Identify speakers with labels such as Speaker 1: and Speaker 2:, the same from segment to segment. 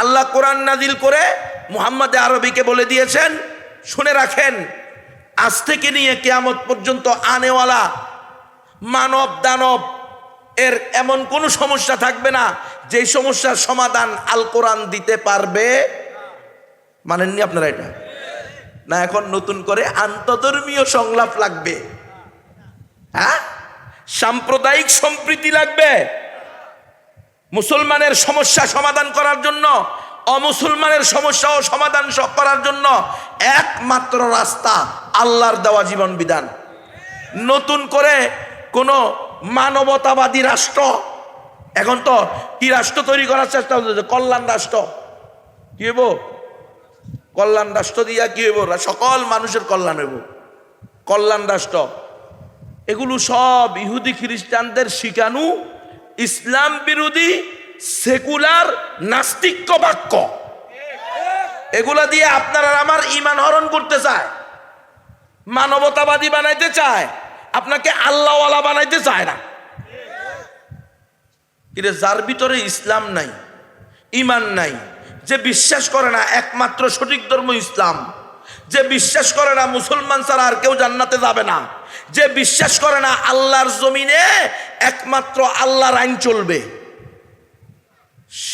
Speaker 1: আল্লাহ কোরআন নাজিল করে মুহাম্মদ আরবিকে বলে দিয়েছেন, শুনে রাখেন, আজ থেকে নিয়ে কিয়ামত পর্যন্ত আনেওয়ালা মানব দানব এর এমন কোনো সমস্যা থাকবে না যেই সমস্যার সমাধান আল কোরআন দিতে পারবে। মানেননি আপনারা এটা? না এখন নতুন করে আন্তধর্মীয় সংলাপ লাগবে, হ্যাঁ, সাম্প্রদায়িক সম্প্রীতি লাগবে। মুসলমানের সমস্যা সমাধান করার জন্য অমুসলমানের সমস্যাও সমাধান করার জন্য একমাত্র রাস্তা আল্লাহর দেওয়া জীবন বিধান। নতুন করে কোনো মানবতাবাদী রাষ্ট্র, এখন তো কি রাষ্ট্র তৈরি করার চেষ্টা হচ্ছে, কল্যাণ রাষ্ট্র। কি হইব? কল্যাণ রাষ্ট্র দিয়া কি হইব? সকল মানুষের কল্যাণ হইব, কল্যাণ রাষ্ট্র। এগুলো সব ইহুদি খ্রিস্টানদের শিখানো ইসলাম বিরোধী সেকুলার নাস্তিক্য বাক্য। এগুলা দিয়ে আপনারা আমার ঈমান হরণ করতে চায়, মানবতাবাদী বানাইতে চায়, আপনাকে আল্লাহওয়ালা বানাইতে চায় না। কিন্তু যার ভিতরে ইসলাম নাই, ঈমান নাই, যে বিশ্বাস করে না একমাত্র সঠিক ধর্ম ইসলাম, যে বিশ্বাস করে না মুসলমান ছাড়া আর কেউ জান্নাতে যাবে না, যে বিশ্বাস করে না আল্লাহর জমিনে একমাত্র আল্লাহর আইন চলবে,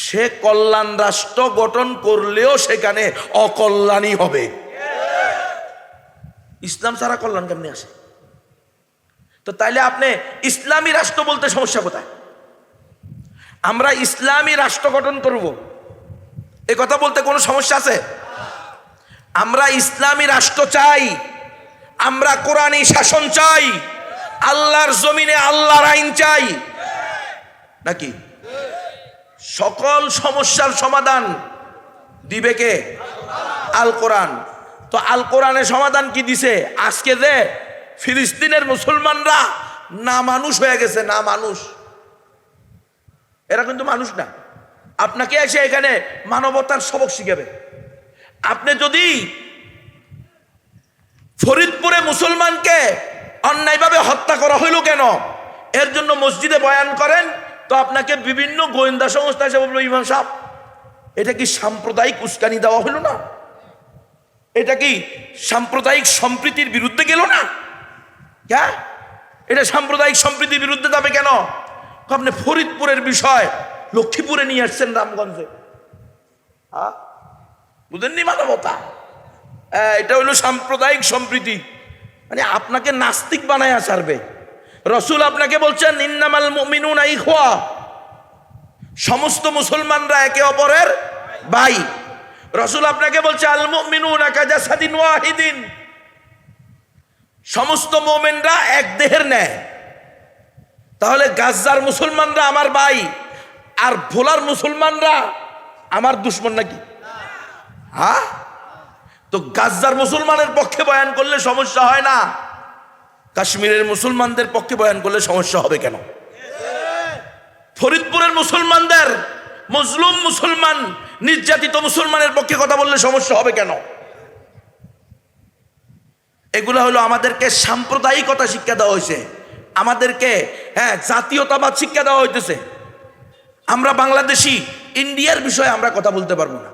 Speaker 1: সে কল্যাণ রাষ্ট্র গঠন করলেও সেখানে অকল্যাণই হবে। ইসলাম ছাড়া কল্যাণ কেমনে আসে? তো তাইলে আপনি ইসলামী রাষ্ট্র বলতে সমস্যা কোথায়? আমরা ইসলামী রাষ্ট্র গঠন করব, এ কথা বলতে কোনো সমস্যা আছে? আমরা ইসলামী রাষ্ট্র চাই, আমরা কোরআনী শাসন চাই, আল্লাহর জমিনে আল্লাহর আইন চাই, নাকি? সকল সমস্যার সমাধান দিবে কে? আল কোরআন। তো আল কোরআনের সমাধান কি দিছে? আজকে যে ফিলিস্তিনের মুসলমানরা না মানুষ হয়ে গেছে, না মানুষ, এরা কিন্তু মানুষ না। আপনাকে এসে এখানে মানবতার সবক শিখাবে। আপনি যদি ফরিদপুরে মুসলমানকে অন্যায়ভাবে হত্যা করা হইল কেন, এর জন্য মসজিদে বয়ান করেন, তো আপনাকে বিভিন্ন গোয়েন্দা সংস্থা এসে বলল, ইমাম সাহেব এটা কি সাম্প্রদায়িক উস্কানি দেওয়া হলো না? এটা কি সাম্প্রদায়িক সম্প্রীতির বিরুদ্ধে গেল না? হ্যাঁ, এটা সাম্প্রদায়িক সম্প্রীতির বিরুদ্ধে যাবে কেন? আপনি ফরিদপুরের বিষয় লক্ষ্মীপুরে নিয়ে আসছেন, রামগঞ্জে। হ্যাঁ, বুঝেননি মানবতা? এটা হইল সাম্প্রদায়িক সম্প্রীতি। মানে আপনাকে নাস্তিক বানায় ছাড়বে। রসুল আপনাকে বলছেন ইন্নামাল মুমিনুনা ইখওয়া, সমস্ত মুসলমানরা একে অপরের ভাই। রসুল আপনাকে বলছে আল মুমিনুনা কাজাসাদিন ওয়াহিদিন, সমস্ত মুমিনরা এক দেহের ন্যায়। তাহলে গাজার মুসলমানরা আমার ভাই আর ভোলার মুসলমানরা আমার দুশ্মন নাকি? হ্যাঁ, তো গাজার মুসলমানের পক্ষে বয়ান করলে সমস্যা হয় না, কাশ্মীরের মুসলমানদের পক্ষে বয়ান করলে সমস্যা হবে কেন? ফরিদপুরের মুসলমানদের, মজলুম মুসলমান, নির্যাতিত মুসলমানের পক্ষে কথা বললে সমস্যা হবে কেন? এগুলো হলো আমাদেরকে সাম্প্রদায়িকতা শিক্ষা দেওয়া হয়েছে, আমাদেরকে জাতীয়তাবাদ শিক্ষা দেওয়া হইতেছে। আমরা বাংলাদেশি, ইন্ডিয়ার বিষয়ে আমরা কথা বলতে পারবো না,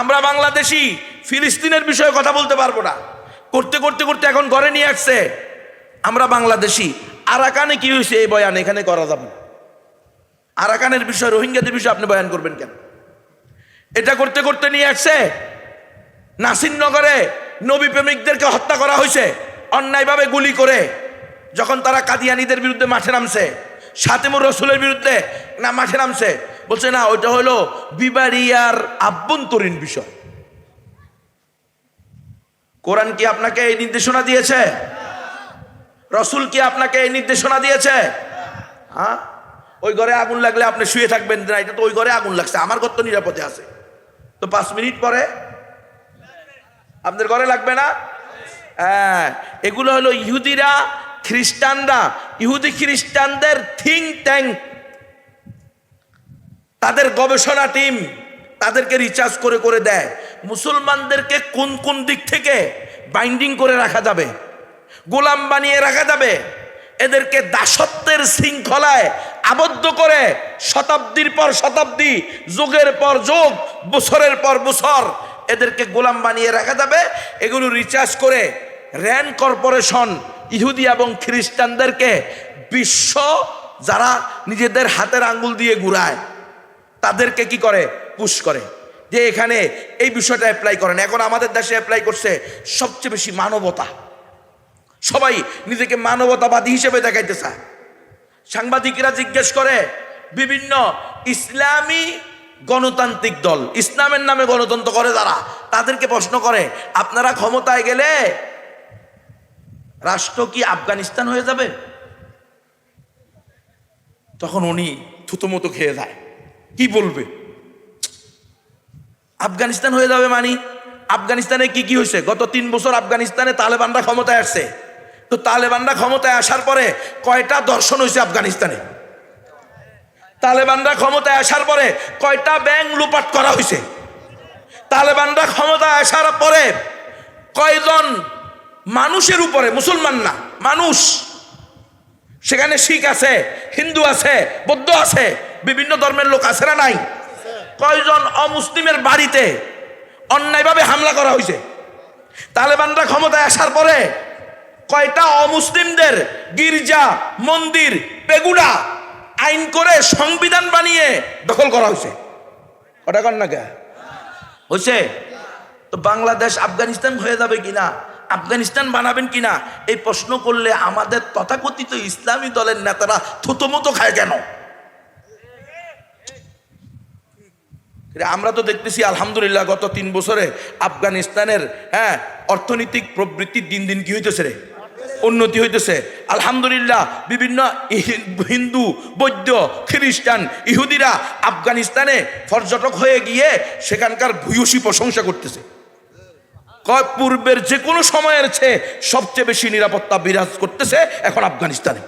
Speaker 1: আমরা বাংলাদেশি ফিলিস্তিনের বিষয়ে কথা বলতে পারবো না। করতে করতে করতে এখন ঘরে নিয়ে আসছে আমরা বাংলাদেশি। আরাকানে কি হয়েছে এই বয়ান এখানে করা যাবে না। আরাকানের বিষয়, রোহিঙ্গাদের বিষয়ে আপনি বয়ান করবেন কেন? এটা করতে করতে নিয়ে আসছে নাসিরনগরে নবী প্রেমিকদেরকে হত্যা করা হয়েছে অন্যায়ভাবে গুলি করে, যখন তারা কাদিয়ানীদের বিরুদ্ধে মাঠে নামছে, শাতেমুর রসুলের বিরুদ্ধে না মাঠে নামছে, বলছে না ওইটা হলো বিবাড়িয়ার আভ্যন্তরীণ বিষয়। কোরআন কি আপনাকে এই নির্দেশনা দিয়েছে? রসুল কি আপনাকে এই নির্দেশনা দিয়েছে? হ্যাঁ, ওই ঘরে আগুন লাগলে আপনি শুয়ে থাকবেন না, এটা তো ওই ঘরে আগুন লাগছে, আমার ঘর তো নিরাপদে আছে, তো 5 মিনিট পরে আপনাদের ঘরে লাগবে না? হ্যাঁ, এগুলো হলো ইহুদিরা, খ্রিস্টানরা, ইহুদি খ্রিস্টানদের থিঙ্ক ট্যাঙ্ক, তাদের গবেষণা টিম তাদেরকে রিচার্জ করে করে দেয় মুসলমানদেরকে কোন কোন দিক থেকে বাইন্ডিং করে রাখা যাবে, গোলাম বানিয়ে রাখা যাবে, এদেরকে দাসত্বের শৃঙ্খলায় আবদ্ধ করে শতাব্দীর পর শতাব্দী, যুগের পর যুগ, বছরের পর বছর এদেরকে গোলাম বানিয়ে রাখা যাবে। এগুলো রিচার্জ করে র্যান্ড কর্পোরেশন ইহুদি এবং খ্রিস্টানদেরকে বিশ্ব যারা নিজেদের হাতের আঙ্গুল দিয়ে ঘুরায় তাদেরকে কি করে, পুশ করে যে এখানে এই বিষয়টা অ্যাপ্লাই করেন। এখন আমাদের দেশে অ্যাপ্লাই করছে সবচেয়ে বেশি মানবতা। সবাই নিজেকে মানবতাবাদী হিসেবে দেখাইতে চায়। সাংবাদিকরা জিজ্ঞেস করে বিভিন্ন ইসলামী গণতান্ত্রিক দল, ইসলামের নামে গণতন্ত্র করে যারা, তাদেরকে প্রশ্ন করে আপনারা ক্ষমতায় গেলে রাষ্ট্র কি আফগানিস্তান হয়ে যাবে? তখন উনি থুতোমতো খেয়ে যায়, কি বলবে? আফগানিস্তান হয়ে যাবে মানে আফগানিস্তানে কি কি হয়েছে? গত 3 বছর আফগানিস্তানে তালেবানরা ক্ষমতায় আসছে। তো তালেবানরা ক্ষমতায় আসার পরে কয়টা দর্শন হয়েছে আফগানিস্তানে? তালেবানরা ক্ষমতায় আসার পরে কয়টা ব্যাংক লুপাট করা হয়েছে? তালেবানরা ক্ষমতায় আসার পরে কয়জন মানুষের উপরে, মুসলমান না মানুষ, সেখানে শিখ আছে, হিন্দু আছে, বৌদ্ধ আছে, বিভিন্ন ধর্মের লোক আছে না নাই? কয়জন অমুসলিমের বাড়িতে অন্যায়ভাবে হামলা করা হয়েছে? তালেবানরা ক্ষমতায় আসার পরে কয়টা অমুসলিমদের গির্জা, মন্দির, পেগুড়া আইন করে সংবিধান বানিয়ে দখল করা হয়েছে? ওটা কর না কে হয়েছে? তো বাংলাদেশ আফগানিস্তান হয়ে যাবে কিনা, আফগানিস্তান বানাবেন কিনা, এই প্রশ্ন করলে আমাদের তথাকথিত ইসলামী দলের নেতারা থুতোমতো খায় কেন? আমরা তো দেখতেছি আলহামদুলিল্লাহ গত 3 বছরে আফগানিস্তানের অর্থনৈতিক প্রবৃত্তি দিন দিন কি হইতেছে রে, উন্নতি হইতেছে আলহামদুলিল্লাহ। বিভিন্ন হিন্দু, বৌদ্ধ, খ্রিস্টান, ইহুদিরা আফগানিস্তানে পর্যটক হয়ে গিয়ে সেখানকার ভূয়সী প্রশংসা করতেছে। পূর্বের যে কোনো সময়ের চেয়ে সবচেয়ে বেশি নিরাপত্তা বিরাজ করতেছে এখন আফগানিস্তানে,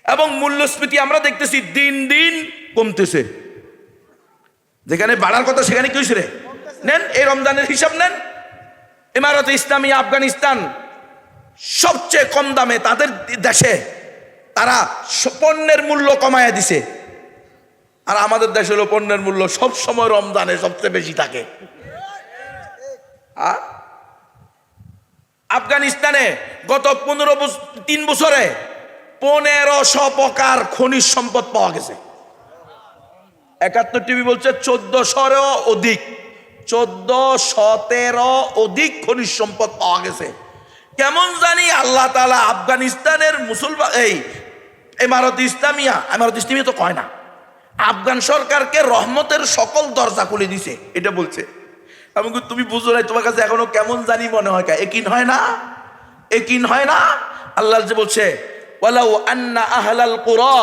Speaker 1: এবং মূল্যস্ফীতি আমরা দেখতেছি দিন দিন কমতেছে। যেখানে বাড়ার কথা সেখানে কি হয়েছে রে? নেন এই রমজানের হিসাব নেন, ইমারতে ইসলামী আফগানিস্তান সবচেয়ে কম দামে তাদের দেশে তারা পণ্যের মূল্য কমায়া দিছে, আর আমাদের দেশের পণ্যের মূল্য সব সময় রমজানে সবচেয়ে বেশি থাকে। আফগানিস্তানে গত 3 বছরে 1500 প্রকার খনিজ সম্পদ পাওয়া গেছে। 71 টিভি বলছে 1400-এরও অধিক, 1400-এরও অধিক খনিজ সম্পদ পাওয়া গেছে। কেমন জানি আল্লাহ তাআলা আফগানিস্তানের মুসলমান এই ইমারতে ইসলামিয়া তো কয় না, আফগান সরকারকে রহমতের সকল দরজা খুলে দিছে, এটা বলছে। আমি তুমি বুঝো নাই, তোমার কাছে এখনো কেমন জানি মনে হয়, একিন হয় না, একিন হয় না। আল্লাহ যে বলছে ওয়ালাউ আন্না আহলাল কুরা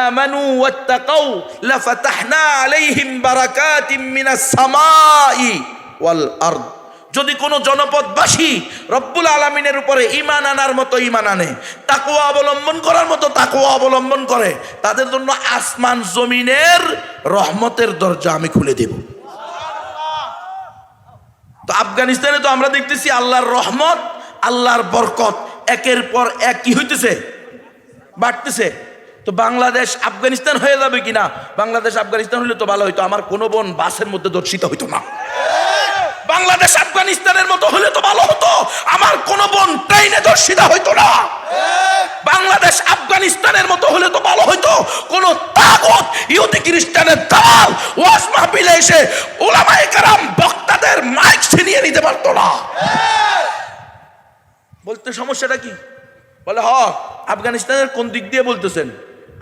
Speaker 1: আমানু ওয়াত্তাকাউ লাফাতাহনা আলাইহিম বারাকাতিম মিনাস সামাই ওয়াল আরদ। যদি কোনো জনপদবাসী রব্বুল আলামিনের উপরে ঈমান আনার মতো ঈমান আনে, তাকওয়া অবলম্বন করার মতো তাকওয়া অবলম্বন করে, তাদের জন্য আসমান জমিনের রহমতের দরজা আমি খুলে দেব। তো আফগানিস্তানে তো আমরা দেখতেছি আল্লাহর রহমত, আল্লাহর বরকত একের পর এক কি হইতেছে, বাড়তেছে। তো বাংলাদেশ আফগানিস্তান হয়ে যাবে কিনা? বাংলাদেশ আফগানিস্তান হলে তো ভালো হইতো, আমার কোনো বোন বাসের মধ্যে দর্শিত হইতো না। বাংলাদেশ আফগানিস্তানের মতো হলে তো ভালো হতো, আমার কোনো বোন ট্রেনে দর্শিত হইতো না। বাংলাদেশ আফগানিস্তানের মতো হলে তো ভালো হইতো, কোন তাগুত ইহুদি খ্রিস্টানের দালাল ওয়াজ মাহফিলে এসে উলামায়ে কেরাম বক্তাদের মাইক ছিনিয়ে নিতে পারতো না। বলতে সমস্যাটা কি? বলে আফগানিস্তানের কোন দিক দিয়ে বলতেছেন?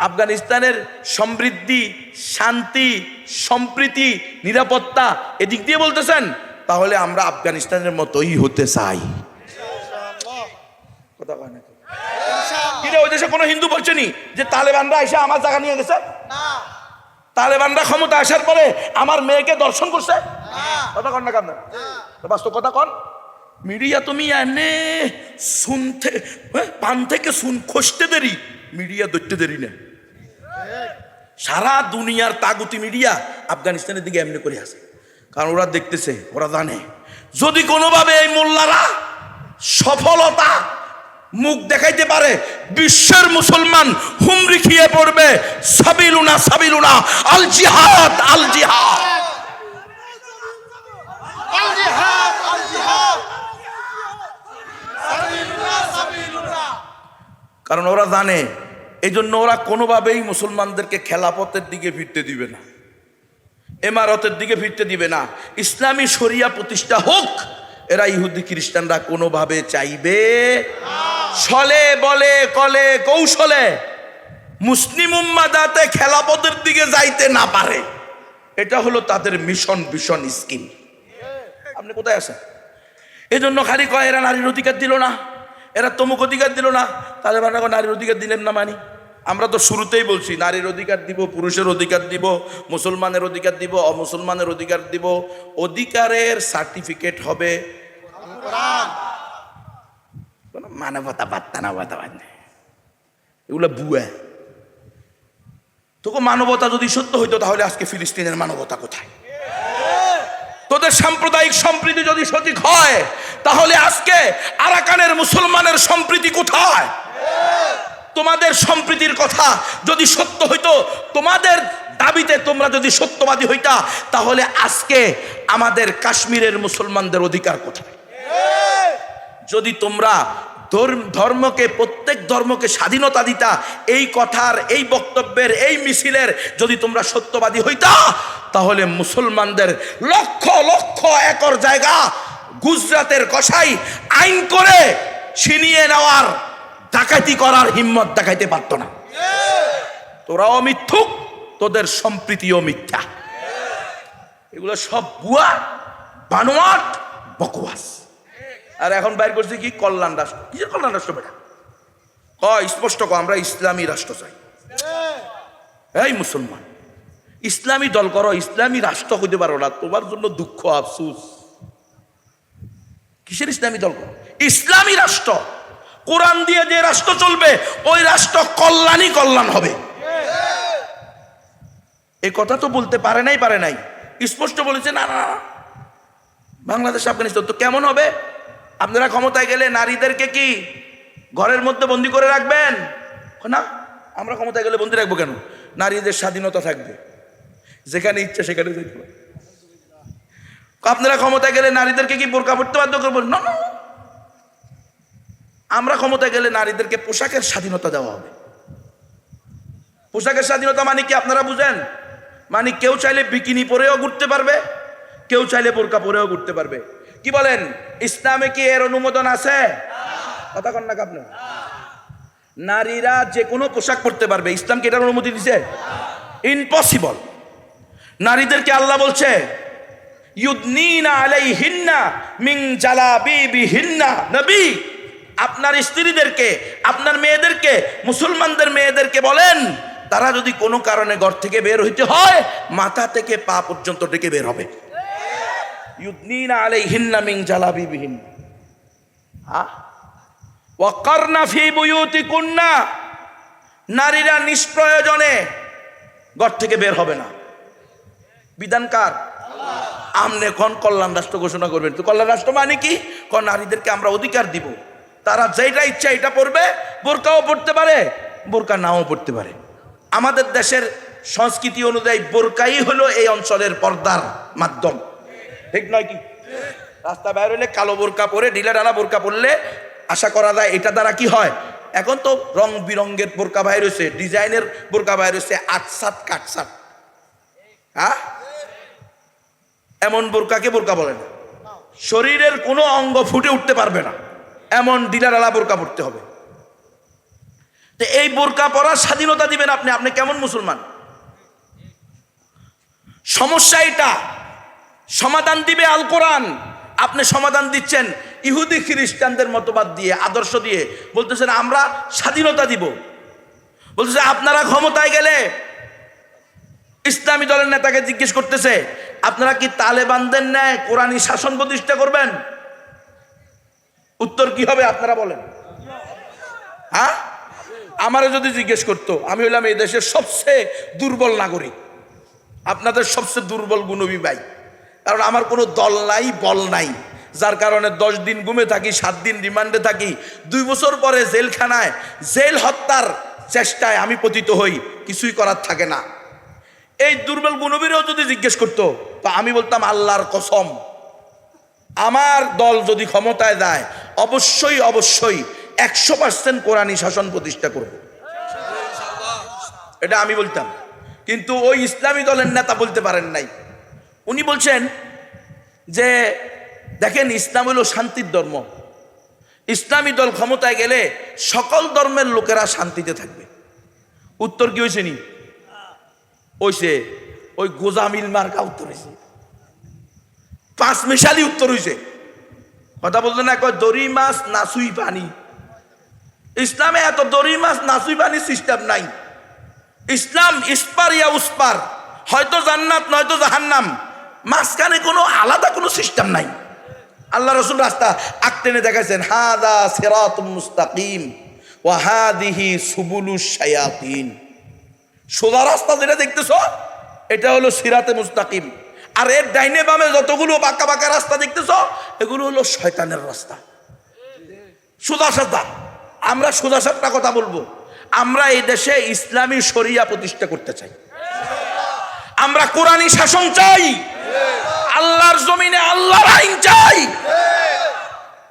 Speaker 1: আফগানিস্তানের সমৃদ্ধি, শান্তি, সম্প্রীতি, নিরাপত্তা এদিক দিয়ে বলতেছেন? তাহলে আমরা আফগানিস্তানের মতোই হতে চাই। কথা কয় না কি রে? ওই দেশে কোনো হিন্দু বলছে নি যে তালেবানরা এসে আমার জায়গা নিয়ে গেছে? তালেবানরা ক্ষমতা আসার পরে আমার মেয়েকে দর্শন করছে? কথা কন না কেন? বাস্তব কথা কন। মিডিয়া তুমি এনে শুনতে পান থেকে শুন খসতে দেরি, মিডিয়া ধরতে দেরি না। সারা দুনিয়ার তাগুতি মিডিয়া আফগানিস্তানের দিকে এমনি করে আসে, কারণ ওরা দেখতেছে, ওরা জানে যদি কোনোভাবে এই মোল্লারা সফলতা মুখ দেখাইতে পারে, বিশ্বের মুসলমান হুমরি খেয়ে পড়বে, সাবিলুনা সাবিলুনা, আল জিহাদ আল জিহাদ। কারণ ওরা জানে, এই জন্য ওরা কোনোভাবেই মুসলমানদেরকে খেলাফতের দিকে ফিরতে দিবে না, ইমারতের দিকে ফিরতে দিবে না। ইসলামী শরিয়া প্রতিষ্ঠা হোক, এরা ইহুদি খ্রিস্টানরা কোনোভাবে চাইবে ছলে বলে কলে কৌশলে মুসলিম উম্মাহ যাতে খেলাফতের দিকে যাইতে না পারে, এটা হলো তাদের মিশন ভিশন স্কিম। আপনি কোথায় আছেন? এই জন্য খালি কয় এরা নারীর অধিকার দিল না, এরা তমুক অধিকার দিল না, তাহলে নারীর অধিকার দিলেন না মানি। আমরা তো শুরুতেই বলছি নারীর অধিকার দিব, পুরুষের অধিকার দিব, মুসলমানের অধিকার দিব, অমুসলমানের অধিকার দিব। অধিকারের সার্টিফিকেট হবে মানবতা বার্তা না, এগুলো বুয়া। তোকে মানবতা যদি সত্য হইতো তাহলে আজকে ফিলিস্তিনের মানবতা কোথায়? তোদের সাম্প্রদায়িক সম্প্রীতি যদি সঠিক হয় তাহলে আজকে আরাকানের মুসলমানের সম্প্রীতি কোথায়? তোমাদের সম্প্রীতির কথা যদি সত্য হইতো, তোমাদের দাবিতে তোমরা যদি সত্যবাদী হইতা, তাহলে আজকে আমাদের কাশ্মীরের মুসলমানদের অধিকার কোথায়? যদি তোমরা ধর্মকে, প্রত্যেক ধর্মকে স্বাধীনতা দিতা, এই কথার, এই বক্তব্যের, এই মিছিলের যদি তোমরা সত্যবাদী হইতা, তাহলে মুসলমানদের লক্ষ লক্ষ একর জায়গা গুজরাটের কসাই আইন করে ছিনিয়ে নেওয়ার, ডাকাতি করার হিম্মত দেখাইতে পারত না। তোরাও মিথ্যুক, তোদের সম্প্রীতিও মিথ্যা। এগুলো সব বুয়া, বানোয়াট, বকওয়াস। আর এখন বাইর করছে কি কল্যাণ রাষ্ট্র। কিসের কল্যাণ রাষ্ট্র বেটা? স্পষ্ট আমরা ইসলামী রাষ্ট্র চাই। এই মুসলমান, ইসলামী দল করো, ইসলামী রাষ্ট্র হইতে পারো না, তোমার জন্য দুঃখ আফসুস। কিসের ইসলামী দল করো? ইসলামী রাষ্ট্র, কোরআন দিয়ে যে রাষ্ট্র চলবে ওই রাষ্ট্র কল্যাণই কল্যাণ হবে। এই কথা তো বলতে পারে নাই, স্পষ্ট বলেছে না না, বাংলাদেশ আফগানিস্তান তো কেমন হবে? আপনারা ক্ষমতায় গেলে নারীদেরকে কি ঘরের মধ্যে বন্দি করে রাখবেন? না, আমরা ক্ষমতায় গেলে বন্দি রাখবো কেন? নারীদের স্বাধীনতা থাকবে, যেখানে ইচ্ছা সেখানে যেতে পারে। আপনারা ক্ষমতায় গেলে নারীদেরকে কি বোরকা পড়তে বাধ্য করবেন? না, আমরা ক্ষমতায় গেলে নারীদেরকে পোশাকের স্বাধীনতা দেওয়া হবে। পোশাকের স্বাধীনতা মানে কি আপনারা বুঝেন? মানে কেউ চাইলে বিকিনি পরেও ঘুরতে পারবে, কেউ চাইলে বোরকা পরেও ঘুরতে পারবে। কি বলেন, ইসলামে কি এর অনুমোদন আছে? কথা কন না আপনি। নারীরা যে কোনো পোশাক পরতে পারবে, ইসলাম কি এটার অনুমতি দিছে? ইম্পসিবল। নারীদেরকে আল্লাহ বলছে ইউদনিনা আলাইহিন্না মিন জালাবিবিহিন্না। নবী, আপনার স্ত্রীদেরকে, আপনার মেয়েদেরকে, মুসলমানদের মেয়েদেরকে বলেন, তারা যদি কোনো কারণে ঘর থেকে বের হইতে হয়, মাথা থেকে পা পর্যন্ত ডেকে বের হবে। ইউদনিনা আলাইহিন্না মিন জালাবিবিহিন্না। ওয়াকারনা ফি বুয়ুতিকুন্না, নারীরা নিষ্প্রয়োজনে ঘর থেকে বের হবে না। বিধানকার আমনে কোন কল্যাণ রাষ্ট্র ঘোষণা করবেন? তো কল্যাণ রাষ্ট্র মানে কি? কোন নারীদেরকে আমরা অধিকার দিব, তারা যেটা ইচ্ছা এটা পড়বে, বোরকাও পড়তে পারে, বোরকা নাও পড়তে পারে। আমাদের দেশের সংস্কৃতি অনুযায়ী বোরকাই হলো এই অঞ্চলের পর্দার মাধ্যম, ঠিক নয় কি? রাস্তা বাইর হলে কালো বোরকা পরে, ঢিলা ঢালা বোরকা পরলে আশা করা যায় এটা দ্বারা কি হয়। এখন তো রং বিরঙ্গের বোরকা বাইর হয়েছে, ডিজাইনের বোরকা বাইর হয়েছে, আটসাট কাটসাট। হ্যাঁ, এমন বোরকাকে বোরকা বলে না। শরীরের কোনো অঙ্গ ফুটে উঠতে পারবে না, এমন ঢিলাঢালা বোরকা পড়তে হবে। তো এই বোরকা পরার স্বাধীনতা দিবেন আপনি? আপনি কেমন মুসলমান? সমস্যা এটা, সমাধান দিবে আল কোরআন। আপনি সমাধান দিচ্ছেন ইহুদি খ্রিস্টানদের মতবাদ দিয়ে, আদর্শ দিয়ে। বলতেছেন আমরা স্বাধীনতা দিব, বলতেছে আপনারা ক্ষমতায় গেলে, ইসলামী দলের নেতাকে জিজ্ঞেস করতেছে, আপনারা কি তালেবানদের ন্যায় কোরআনী শাসন প্রতিষ্ঠা করবেন? উত্তর কি হবে আপনারা বলেন? হ্যাঁ, আমারও যদি জিজ্ঞেস করতো, আমি হইলাম এই দেশের সবচেয়ে দুর্বল নাগরিক, আপনাদের সবচেয়ে দুর্বল গুণবী ভাই। কারণ আমার কোনো দল নাই, বল নাই, যার কারণে 10 দিন গুমে থাকি, 7 দিন রিমান্ডে থাকি, 2 বছর পরে জেলখানায় জেল হত্যার চেষ্টায় আমি পতিত হই, কিছুই করার থাকে না। এই দুর্বল গুণবীরও যদি জিজ্ঞেস করতো তো আমি বলতাম আল্লাহর কসম, আমার দল যদি ক্ষমতায় যায় অবশ্যই 100% কোরআনী শাসন প্রতিষ্ঠা করব, এটা আমি বলতাম। কিন্তু ওই ইসলামী দলের নেতা বলতে পারেন নাই। উনি বলছেন যে দেখেন, ইসলাম হলো শান্তির ধর্ম, ইসলামী দল ক্ষমতায় গেলে সকল ধর্মের লোকেরা শান্তিতে থাকবে। উত্তর কি হয়েছে? হইছে ওই গোজামিল মার্কা উত্তর হয়েছে, 5 মিশালি উত্তর হয়েছে। কথা বলতে না, কয় দড়ি মাছ নাসুই পানি। ইসলামে এত দড়ি মাছ নাসুই পানি সিস্টেম নাই। ইসলাম ইসপার ইয়া উসপার, হয়তো জান্নাত নয়তো জাহান্নাম, মাঝখানে কোনো আলাদা কোনো সিস্টেম নাই। আল্লাহ রাসূল রাস্তা আঁকটেনে দেখাইছেন, হাদা সিরাতুম মুস্তাকিম ওয়া হাদিহি সুবুলুশ শায়াতিন। সোজা রাস্তা যেটা দেখতেছ এটা হলো সিরাতে মুস্তাকিম, আর এর ডাইনে বামে যতগুলো বাঁকা বাঁকা রাস্তা দেখতেছ এগুলো হলো শয়তানের রাস্তা। সোজা সাদা, আমরা সোজা সাপটা কথা বলবো। আমরা এই দেশে ইসলামী শরিয়া প্রতিষ্ঠা করতে চাই, আমরা কোরআনী শাসন চাই, আল্লাহর জমিনে আল্লাহর আইন চাই।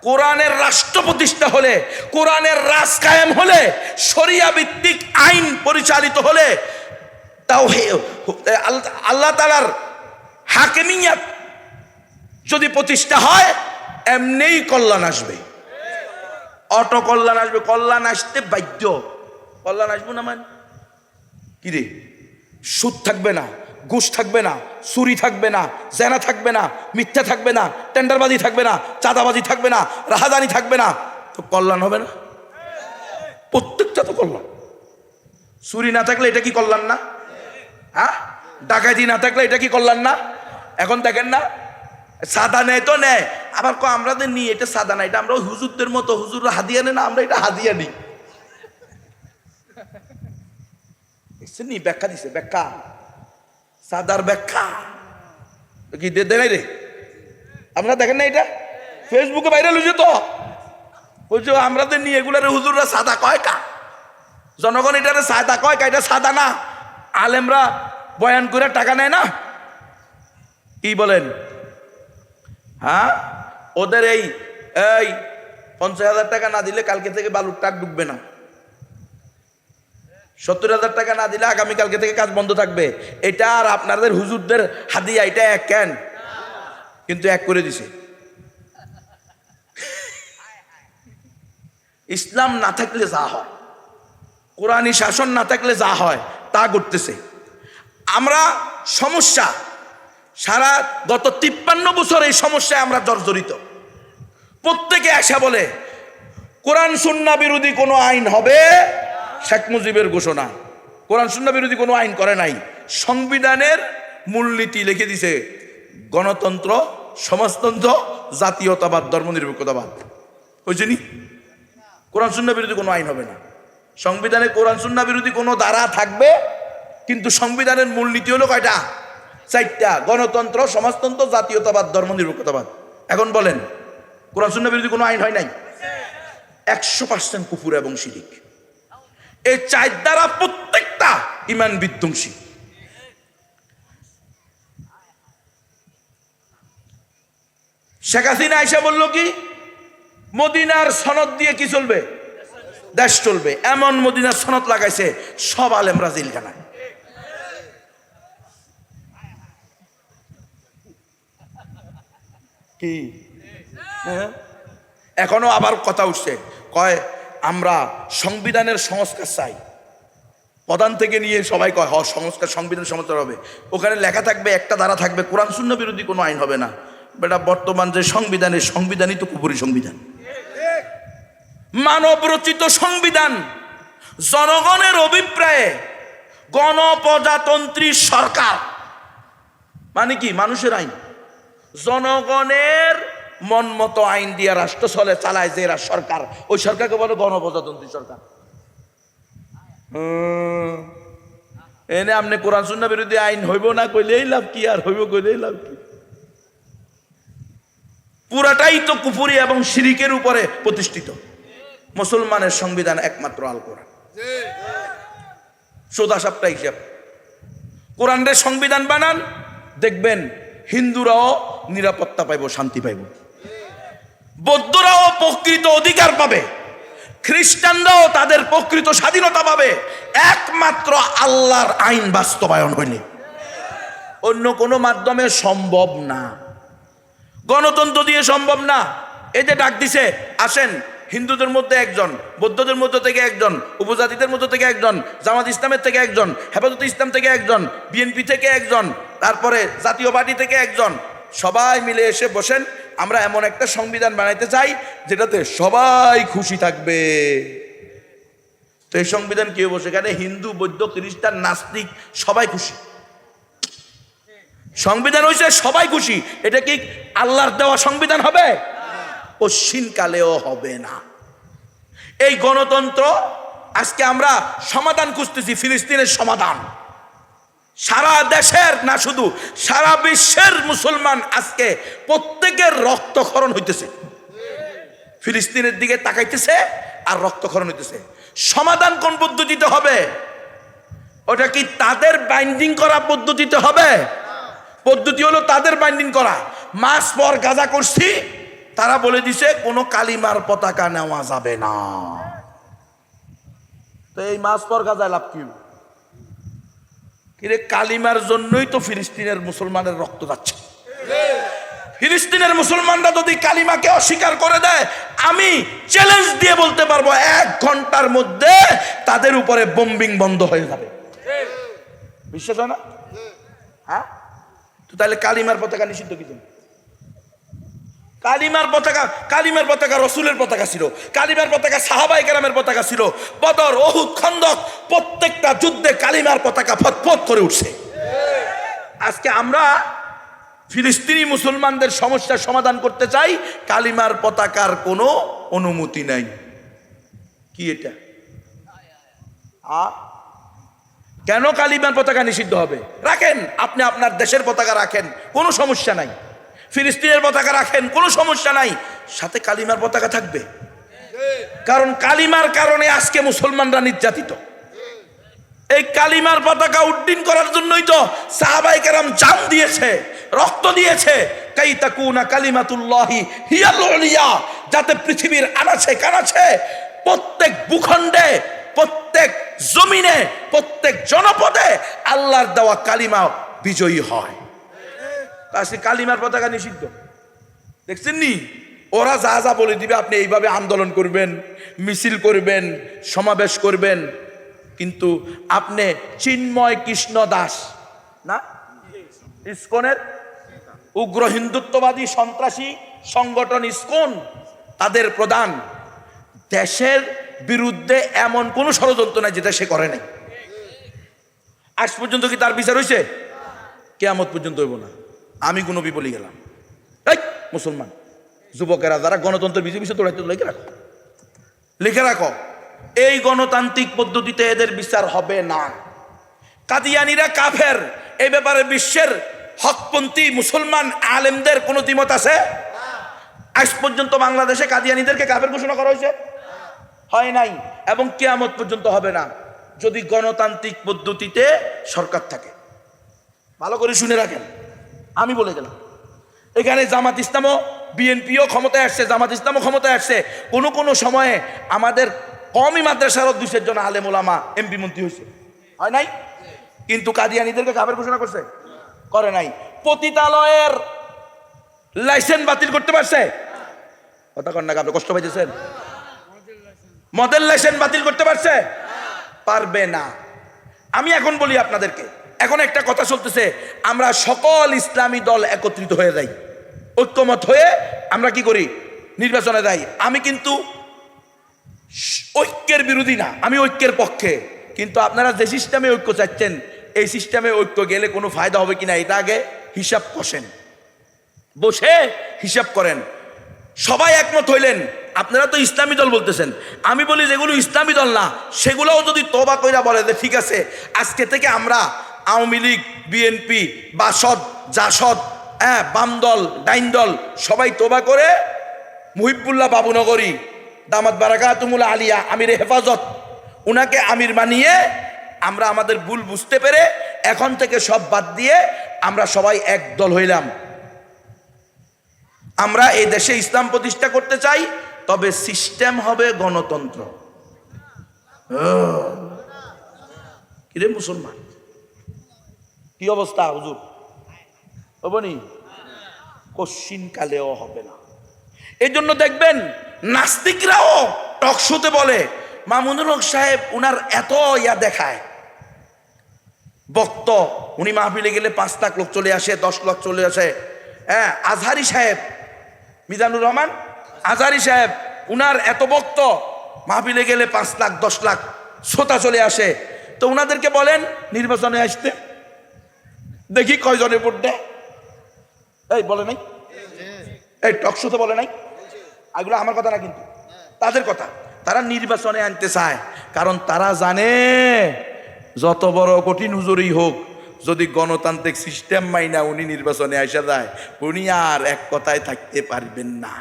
Speaker 1: কোরআনের রাষ্ট্র প্রতিষ্ঠা হলে, কোরআনের রাজ কায়েম হলে, শরিয়া ভিত্তিক আইন পরিচালিত হলে, তাও আল্লাহ তাআলার হাকিমিয়াত যদি প্রতিষ্ঠা হয় এমনিই কল্যাণ আসবে, অটো কল্যাণ আসবে। কল্যাণ আসতে বাধ্য, কল্যাণ আসবো না মানে কি রে? সুদ থাকবে না, ঘুষ থাকবে না, চুরি থাকবে না, জেনা থাকবে না, মিথ্যা থাকবে না, টেন্ডারবাজি থাকবে না, চাঁদাবাজি থাকবে না, রাহাজানি থাকবে না, তো কল্যাণ হবে না? প্রত্যেকটা তো কল্যাণ। চুরি না থাকলে এটা কি কল্যাণ না? হ্যাঁ, ডাকাতি না থাকলে এটা কি কল্যাণ না? এখন দেখেন না, সাদা নেয় তো নেয়, আবার আমাদের নিই এটা সাদা না, এটা আমরা হুজুরদের মতো, হুজুররা হাদিয়া নেয় না, আমরা এটা হাদিয়া নিই। ব্যাখ্যা দিছে, ব্যাখ্যা সাদার ব্যাখ্যা কি দেয় রে? আপনারা দেখেন না, এটা ফেসবুকে ভাইরাল হয়েছে তো, বলছো আমাদের নিয়ে এগুলারে হুজুররা সাদা কয় কা, জনগণ এটারে সাদা কয় কা, এটা সাদা না। আলেমরা বয়ান করে টাকা নেয় না, কি বলেন? হ্যাঁ, ওদের এই 50,000 টাকা না দিলে কালকে থেকে বালুর ট্রাক ডুববে না, 70,000 টাকা না দিলে আগামীকালকে থেকে কাজ বন্ধ থাকবে। এটা আর আপনাদের হুজুরদের হাদিয়া এটা এক কেন? কিন্তু এক করে দিছে। ইসলাম না থাকলে যা হয়, কোরআনী শাসন না থাকলে যা হয় তা করতেছে। আমরা সমস্যা সারা গত 53 বছর এই সমস্যায় আমরা জর্জরিত। প্রত্যেকে আসা বলে কোরআন সুন্নাহ বিরোধী কোনো আইন হবে। শেখ মুজিবের ঘোষণা, কোরআন সুন্নাহ বিরোধী কোনো আইন করে নাই। সংবিধানের মূলনীতি লিখে দিছে গণতন্ত্র, সমাজতন্ত্র, জাতীয়তাবাদ, ধর্মনিরপেক্ষতাবাদ। হয়েছে নি? কোরআন সুন্নাহ বিরোধী কোনো আইন হবে না। সংবিধানে কোরআন সুন্নাহ বিরোধী কোনো ধারা থাকবে, কিন্তু সংবিধানের মূলনীতি হলো কয়টা? 4টা, গণতন্ত্র, সমাজতন্ত্র, জাতীয়তাবাদ, ধর্মনিরপেক্ষতাবাদ। এখন বলেন কোরআন সুন্নাহ বিরোধী কোনো আইন হয় নাই? 100% কুফর এবং শিরিক। এই 4 দ্বারা প্রত্যেকটা ঈমান বিধ্বংসী। শেখ হাসিনা আয়েশা বলল কি, মদিনার সনদ দিয়ে কি চলবে? দেশ চলবে। এমন মদিনার সনদ লাগাইছে সব আলেমরা জেলখানায়। কি এখনো আবার কথা উঠছে, কয় আমরা সংবিধানের সংস্কার চাই। প্রধান থেকে নিয়ে সবাই কয় সংস্কার, সংবিধান সংস্কার হবে। ওখানে লেখা থাকবে, একটা ধারা থাকবে, কোরআন সুন্নাহ বিরোধী কোনো আইন হবে না। বেটা, বর্তমান যে সংবিধানই তো কুফরি সংবিধান। মানব রচিত সংবিধান, জনগণের অভিপ্রায়ে গণপ্রজাতন্ত্রী সরকার, মানে কি? মানুষের আইন, জনগণের মন মতো আইন দিয়া রাষ্ট্র চলে, চালায় যে সরকার, ওই সরকারকে বলে গণপ্রজাতন্ত্রী সরকার। এনে আপনি কোরআন সুন্নাহ বিরোধী আইন হইব না কইলেই লাভ কি, আর হইব কইলেই লাভ কি? পুরাটাই তো কুফরি এবং শিরিকের উপরে প্রতিষ্ঠিত। মুসলমানের সংবিধান একমাত্র আল কোরআন। সোজা সাপটা হিসাব, কোরআনের সংবিধান বানান, দেখবেন হিন্দুরাও নিরাপত্তা পাইব, শান্তি পাইব, বৌদ্ধরাও প্রকৃত অধিকার পাবে, খ্রিস্টানরাও তাদের প্রকৃত স্বাধীনতা পাবে, একমাত্র আল্লাহর আইন বাস্তবায়ন হইলে। অন্য কোনো মাধ্যমে সম্ভব না, গণতন্ত্র দিয়ে সম্ভব না। এই যে ডাক দিছে, আসেন, হিন্দুদের মধ্যে একজন, বৌদ্ধদের মধ্য থেকে একজন, উপজাতিদের মধ্য থেকে একজন, জামাত ইসলামের থেকে একজন, হেফাজতে ইসলাম থেকে একজন, বিএনপি থেকে একজন, তারপরে জাতীয় পার্টি থেকে একজন, সবাই মিলে এসে বসেন, আমরা এমন একটা সংবিধান বানাইতে চাই যেটাতে সবাই খুশি থাকবে। তো এই সংবিধান কি হবে? সেখানে হিন্দু, বৌদ্ধ, খ্রিস্টান, নাস্তিক সবাই খুশি। সংবিধান হয়েছে সবাই খুশি। এটা কি আল্লাহর দেওয়া সংবিধান হবে? পশ্চিমকালেও হবে না। এই গণতন্ত্র আজকে আমরা সমাধান খুঁজতেছি, ফিলিস্তিনের সমাধান। সারা দেশের না, শুধু সারা বিশ্বের মুসলমান আজকে প্রত্যেকের রক্তক্ষরণ হইতেছে, ফিলিস্তিনের দিকে তাকাইতেছে আর রক্তক্ষরণ হইতেছে। সমাধান কোন পদ্ধতিতে হবে? ওটা কি তাদের বাইন্ডিং করা পদ্ধতিতে হবে? পদ্ধতি হলো তাদের বাইন্ডিং করা। মাস পর গাজা করছি, তারা বলে দিছে কোনো কালিমার পতাকা নেওয়া যাবে না। তো এই মাস পর গাজায় লাভ কি? কিরে, কালিমার জন্যই তো ফিলিস্তিনের মুসলমানের রক্ত যাচ্ছে। ফিলিস্তিনের মুসলমানরা যদি কালিমাকে অস্বীকার করে দেয়, আমি চ্যালেঞ্জ দিয়ে বলতে পারবো 1 ঘন্টার মধ্যে তাদের উপরে বোম্বিং বন্ধ হয়ে যাবে। বিশ্বাস হয় না? হ্যাঁ, তো তাহলে কালিমার পতাকা নিষিদ্ধ কি জন্য? কালিমার পতাকা রসুলের পতাকা ছিল, কালিমার পতাকা সাহাবায়ে কেরামের পতাকা ছিল। বদর, উহুদ, খন্দক প্রত্যেকটা যুদ্ধে কালিমার পতাকা ফতফত করে উঠছে। আজকে আমরা ফিলিস্তিনি মুসলমানদের সমস্যার সমাধান করতে চাই, কালিমার পতাকার কোনো অনুমতি নাই। কি এটা? কেন কালিমার পতাকা নিষিদ্ধ হবে? রাখেন, আপনি আপনার দেশের পতাকা রাখেন, কোনো সমস্যা নাই। ফিলিস্তিনের পতাকা রাখেন, কোনো সমস্যা নাই, সাথে কালিমার পতাকা থাকবে। কারণ কালিমার কারণে আজকে মুসলমানরা নির্যাতিত। এই কালিমার পতাকা উড্ডীন করার জন্যই তো সাহাবায়ে কেরাম জান দিয়েছে, রক্ত দিয়েছে। কাই তাকুনা কালিমাতুল্লাহি হিয়াল উলিয়া, যাতে পৃথিবীর আনাচে কানাচে, প্রত্যেক ভূখণ্ডে, প্রত্যেক জমিনে, প্রত্যেক জনপদে আল্লাহর দেওয়া কালিমা বিজয়ী হয়। আজকে কালিমার পতাকা নিষিদ্ধ, দেখছেন নি? ওরা যা যা বলে দিবে, আপনি এইভাবে আন্দোলন করবেন, মিছিল করবেন, সমাবেশ করবেন, কিন্তু আপনি চিন্ময় কৃষ্ণ দাস না, ইসকনের উগ্র হিন্দুত্ববাদী সন্ত্রাসী সংগঠন ইসকন, তাদের প্রধান, দেশের বিরুদ্ধে এমন কোন ষড়যন্ত্র নাই যেটা সে করে নাই। আজ পর্যন্ত কি তার বিচার হয়েছে? কিয়ামত পর্যন্ত হইব না। আমি কোনো বিপলি গেলাম, এই মুসলমান যুবকেরা যারা গণতন্ত্রের বিজয় বিষয় তোলাইতে লিখে রাখো, এই গণতান্ত্রিক পদ্ধতিতে এদের বিচার হবে না। কাদিয়ানীরা কাফের, এই ব্যাপারে বিশ্বের হকপন্থী মুসলমান আলেমদের কোনো দ্বিমত আছে? আজ পর্যন্ত বাংলাদেশে কাদিয়ানীদেরকে কাফের ঘোষণা করা হয়েছে? হয় নাই, এবং কিয়ামত পর্যন্ত হবে না, যদি গণতান্ত্রিক পদ্ধতিতে সরকার থাকে। ভালো করে শুনে রাখেন, আমি বলে গেলাম। এখানে জামাত ইসলামও, বিএনপিও ক্ষমতায় আসছে, জামাত ইসলামও ক্ষমতায় আসছে। কোনো সময়ে আমাদের কওমি মাদ্রাসার 200 জন আলেম ওলামা এমপি মন্ত্রী হয়েছে, হয় নাই? কিন্তু কাদিয়ানীদেরকে কাফের ঘোষণা করছে? করে নাই। পতিতালয়ের লাইসেন্স বাতিল করতে পারছে? কথা কন না, আপনি কষ্ট পাইতেছেন? মদের লাইসেন্স বাতিল করতে পারছে? পারবে না। আমি এখন বলি আপনাদেরকে, এখন একটা কথা চলতেছে, আমরা সকল ইসলামী দল একত্রিত হয়ে যাই, ঐক্যমত হয়ে আমরা কি করি? নির্বাচনে যাই। আমি কিন্তু ঐক্যের বিরোধী না, আমি ঐক্যের পক্ষে। কিন্তু আপনারা যে সিস্টেমে ঐক্য চাচ্ছেন, এই সিস্টেমে ঐক্য গেলে কোনো ফায়দা হবে কিনা এটা আগে হিসাব কষেন, বসে হিসাব করেন। সবাই একমত হইলেন, আপনারা তো ইসলামী দল বলতেছেন, আমি বলি যেগুলো ইসলামী দল না সেগুলোও যদি তওবা কইরা বলে যে ঠিক আছে, আজকে থেকে আমরা আওয়ামী লীগ, বিএনপি, বাসদ, জাসদ, বাম দল ডাইন দল সবাই তোবা করে মুহিবুল্লাহ বাবুনগরী দামাত বারাকাতুমুল আলিয়া আমিরে হেফাজত উনাকে আমির বানিয়ে আমরা আমাদের ভুল বুঝতে পেরে এখন থেকে সব বাদ দিয়ে আমরা সবাই এক দল হইলাম। আমরা এই দেশে ইসলাম প্রতিষ্ঠা করতে চাই, তবে সিস্টেম হবে গণতন্ত্র। কিরে মুসলমান, কি অবস্থা হুজুর? হবনি? কশ্চিন কালেও হবে না। এই জন্য দেখবেন নাস্তিকরাও টকশোতে বলে মামুনুল হক সাহেব উনার এত দেখায় বক্ত, উনি মাহফিলে গেলে 5 লাখ লোক চলে আসে, 10 লাখ চলে আসে। আজহারি সাহেব মিজানুর রহমান আজহারি সাহেব উনার এত বক্ত, মাহফিলে গেলে 5 লাখ 10 লাখ শ্রোতা চলে আসে। তো উনাদেরকে বলেন নির্বাচনে আসতে, দেখি কয়জনে ভোট দেয়। এই বলে নাই, এই টকশোতে বলে নাই, এগুলো আমার কথা না কিন্তু তাদের কথা। তারা নির্বাচনে আনতে চায়, কারণ তারা জানে যত বড় কঠিন হুজুরই হোক, যদি গণতান্ত্রিক সিস্টেম মাইনা উনি নির্বাচনে আসা যায়, উনি আর এক কথায় থাকতে পারবেন না,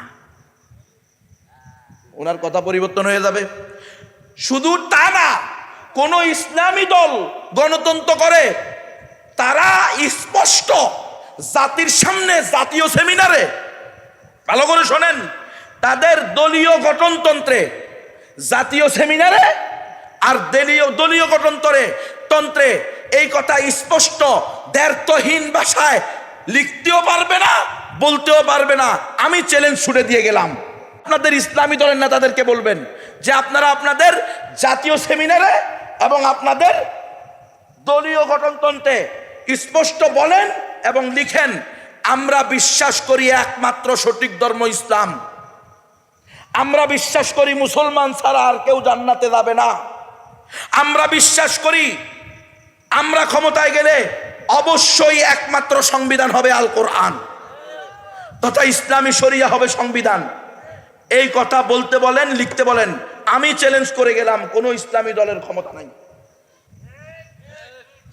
Speaker 1: ওনার কথা পরিবর্তন হয়ে যাবে। শুধু তা না, কোন ইসলামী দল গণতন্ত্র করে তারা স্পষ্ট জাতির সামনে জাতীয় সেমিনারে, ভালো করে শোনেন, তাদের দলীয় গঠনতন্ত্রে জাতীয় সেমিনারে আর দলীয় গঠনতন্ত্রে এই কথা স্পষ্ট দ্ব্যর্থহীন ভাষায় লিখতেও পারবে না, বলতেও পারবে না। আমি চ্যালেঞ্জ ছুড়ে দিয়ে গেলাম, আপনাদের ইসলামী দলের নেতাদেরকে বলবেন যে আপনারা আপনাদের জাতীয় সেমিনারে এবং আপনাদের দলীয় গঠনতন্ত্রে স্পষ্ট বলেন এবং লিখেন, আমরা বিশ্বাস করি একমাত্র সঠিক ধর্ম ইসলাম, আমরা বিশ্বাস করি মুসলমান ছাড়া আর কেউ জান্নাতে যাবে না, আমরা বিশ্বাস করি আমরা ক্ষমতায় গেলে অবশ্যই একমাত্র সংবিধান হবে আল কোরআন তথা ইসলামী শরিয়া হবে সংবিধান। এই কথা বলতে বলেন, লিখতে বলেন। আমি চ্যালেঞ্জ করে গেলাম, কোন ইসলামী দলের ক্ষমতা নাই,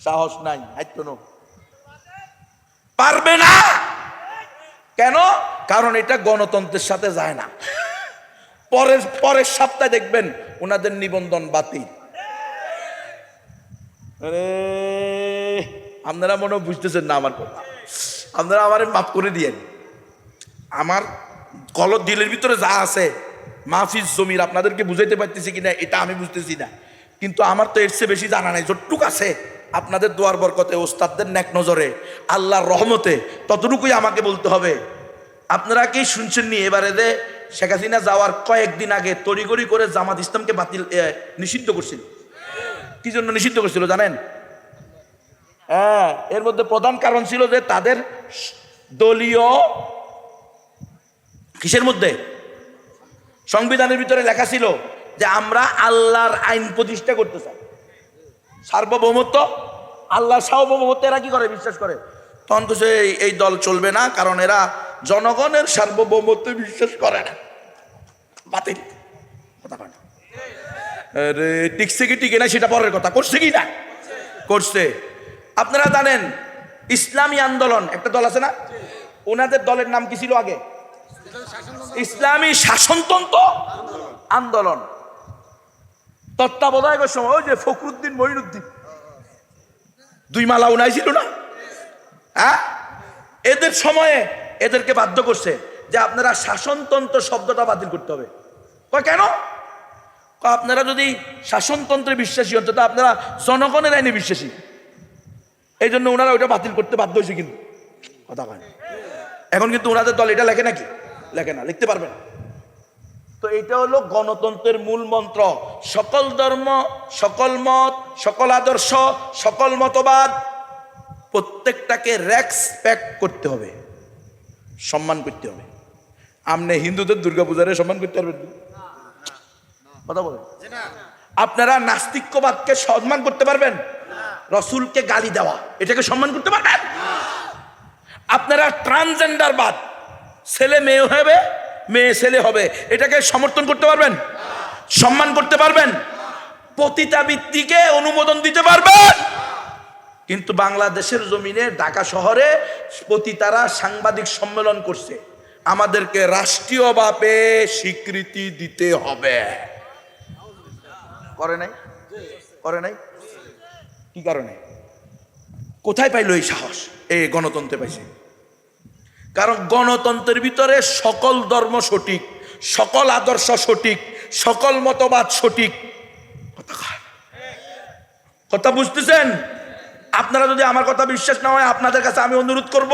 Speaker 1: সাহস নাই, পারবে না। কেন? কারণ এটা গণতন্ত্রের সাথে যায় না। পরের সপ্তাহে দেখবেন ওনাদের নিবন্ধন বাতিল। আপনারা মনে বুঝতেছেন না আমার কথা, আপনারা আমারে মাফ করে দিয়েন। আমার গলত দিলের ভিতরে যা আছে মাহফিজ জমির আপনাদেরকে বুঝাইতে পারতেছি কিনা এটা আমি বুঝতেছি না, কিন্তু আমার তো এর চেয়ে বেশি জানা নাই। যতটুক আছে আপনাদের দোয়ার বরকতে, ওস্তাদদের নেক নজরে, আল্লাহর রহমতে, ততটুকুই আমাকে বলতে হবে। আপনারা কি শুনছেন নি এবারে যে শেখ হাসিনা যাওয়ার কয়েকদিন আগে তড়িঘড়ি করে জামাত ইসলামকে নিষিদ্ধ করছিল? কি জন্য নিষিদ্ধ করছিল জানেন? এর মধ্যে প্রধান কারণ ছিল যে তাদের দলীয় কিসের মধ্যে, সংবিধানের ভিতরে লেখা ছিল যে আমরা আল্লাহর আইন প্রতিষ্ঠা করতে চাই, সার্বভৌমত্ব, আল্লাহর সার্বভৌমত্ব এরা কি করে বিশ্বাস করে। তখন তো এই দল চলবে না, কারণ এরা জনগণের সার্বভৌমত্বে বিশ্বাস করে না, বাতিল। কথা কয় না? আরে টিকছে কি টিকে না সেটা পরের কথা, করছে কি না করছে। আপনারা জানেন ইসলামী আন্দোলন একটা দল আছে না, ওনাদের দলের নাম কি ছিল আগে? ইসলামী শাসনতন্ত্র আন্দোলন। তত্ত্বাবধায়কের সময় ওই যে ফখরুদ্দিন মঈনুদ্দিন 2 মালা উনাই ছিল না, এদের সময়ে এদেরকে বাধ্য করছে যে আপনারা শাসনতন্ত্র শব্দটা বাতিল করতে হবে। কেন? আপনারা যদি শাসনতন্ত্রে বিশ্বাসী হন তো আপনারা জনগণের আইনে বিশ্বাসী, এই জন্য ওনারা ওইটা বাতিল করতে বাধ্য হয়েছে। কিন্তু কথা হয় এখন কিন্তু ওনাদের দল এটা লেখে নাকি? লেখে না, লিখতে পারবে না। তো এটা হলো গণতন্ত্রের মূল মন্ত্র। সকল ধর্ম, সকল মত, সকল আদর্শ, সকল মতবাদ প্রত্যেকটাকে রেসপেক্ট করতে হবে, সম্মান করতে হবে। আপনি হিন্দুদের দুর্গাপূজারে সম্মান করতে পারবেন? কথা বলেন। আপনারা নাস্তিক্যবাদকে সম্মান করতে পারবেন? রসুলকে গালি দেওয়া এটাকে সম্মান করতে পারবেন? আপনারা ট্রান্সজেন্ডারবাদ, ছেলে মেয়ে হবে, মেয়ে ছেলে হবে, এটাকে সমর্থন করতে পারবেন? সম্মান করতে পারবেন? পতিতাবৃত্তিকে অনুমোদন দিতে পারবেন? কিন্তু বাংলাদেশের জমিনে ঢাকা শহরে পতিতারা সাংবাদিক সম্মেলন করছে, আমাদেরকে রাষ্ট্রীয়ভাবে স্বীকৃতি দিতে হবে। করে নাই? করে নাই? কি কারণে? কোথায় পাইলো এই সাহস? এই গণতন্ত্রে পাইছে। কারণ গণতন্ত্রের ভিতরে সকল ধর্ম সঠিক, সকল আদর্শ সঠিক, সকল মতবাদ সঠিক। কথা বুঝতেছেন? আপনারা যদি আমার কথা বিশ্বাস না হয়, আপনাদের কাছে আমি অনুরোধ করব,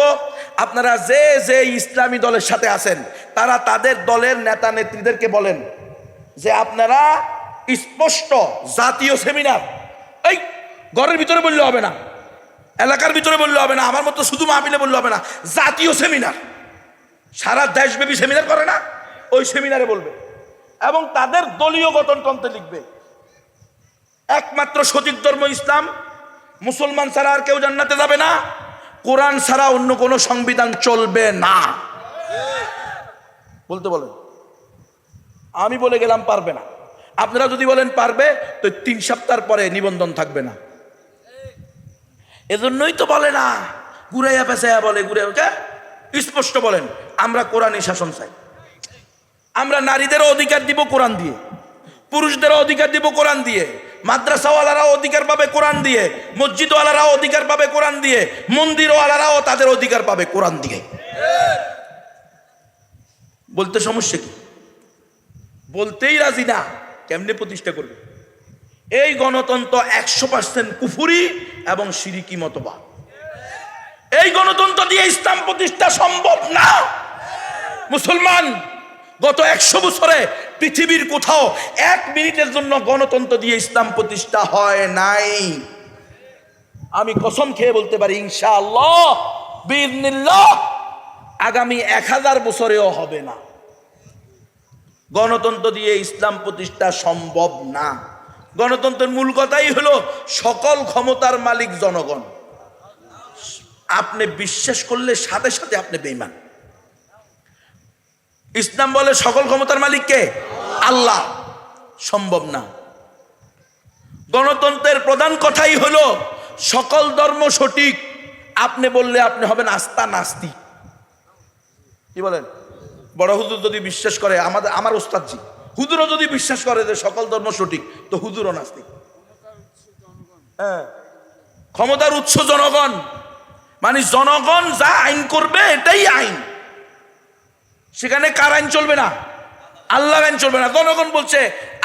Speaker 1: আপনারা যে যে ইসলামী দলের সাথে আছেন তারা তাদের দলের নেতা নেত্রীদেরকে বলেন যে আপনারা স্পষ্ট জাতীয় সেমিনার, এই ঘরের ভিতরে বললে হবে না, এলাকার ভিতরে বললে হবে না, আমার মতো শুধু মাহফিলে বললে হবে না, জাতীয় সেমিনার, সারা দেশব্যাপী সেমিনার করে না, ওই সেমিনারে বলবে এবং তাদের দলীয় গঠনতন্ত্রে লিখবে একমাত্র সঠিক ধর্ম ইসলাম, মুসলমান ছাড়া আর কেউ জান্নাতে যাবে না, কোরআন ছাড়া অন্য কোনো সংবিধান চলবে না। বলতে বলেন। আমি বলে গেলাম পারবে না, আপনারা যদি বলেন পারবে তো 3 সপ্তাহ পরে নিবন্ধন থাকবে না। এজন্যই তো বলে না, ঘুরাইয়া পেঁচাইয়া বলে, ঘুরে স্পষ্ট বলেন আমরা কোরআনী শাসন চাই, আমরা নারীদেরও অধিকার দিব কোরআন দিয়ে, পুরুষদেরও অধিকার দিব কোরআন দিয়ে, মাদ্রাসাওয়ালারাও অধিকার পাবে কোরআন দিয়ে, মসজিদওয়ালারাও অধিকার পাবে কোরআন দিয়ে, মন্দিরওয়ালারাও তাদের অধিকার পাবে কোরআন দিয়ে। বলতে সমস্যা কি? বলতেই রাজি না, কেমনে প্রতিষ্ঠা করবে? এই গণতন্ত্র 100% কুফরি এবং শিরিকি মতবাদ। এই গণতন্ত্র দিয়ে ইসলাম প্রতিষ্ঠা সম্ভব না। মুসলমান গত 100 বছরে পৃথিবীর কোথাও 1 মিনিটের জন্য গণতন্ত্র দিয়ে ইসলাম প্রতিষ্ঠা হয় নাই। আমি কসম খেয়ে বলতে পারি ইনশাআল্লাহ বিইذنিল্লাহ আগামী 1000 বছরেও হবে না। গণতন্ত্র দিয়ে ইসলাম প্রতিষ্ঠা সম্ভব না। গণতন্ত্রের মূল কথাই হলো সকল ক্ষমতার মালিক জনগণ। আপনি বিশ্বাস করলে সাথে সাথে আপনি বেঈমান। ইসলাম বলে সকল ক্ষমতার মালিক কে? আল্লাহ। সম্ভব না। গণতন্ত্রের প্রধান কথাই হলো সকল ধর্ম সঠিক। আপনি বললে আপনি হবেন আস্থা নাস্তিক। কি বলেন? বড় হুজুর যদি বিশ্বাস করে, আমার ওস্তাদজি হুজুরও যদি বিশ্বাস করে যে সকল ধর্ম সঠিক, তো হুজুরও নাস্তিক। হ্যাঁ, ক্ষমতার উৎস জনগণ, মানে জনগণ যা আইন করবে এটাই আইন। সেখানে কার আইন চলবে না? আল্লাহর আইন চলবে না। জনগণ বলছে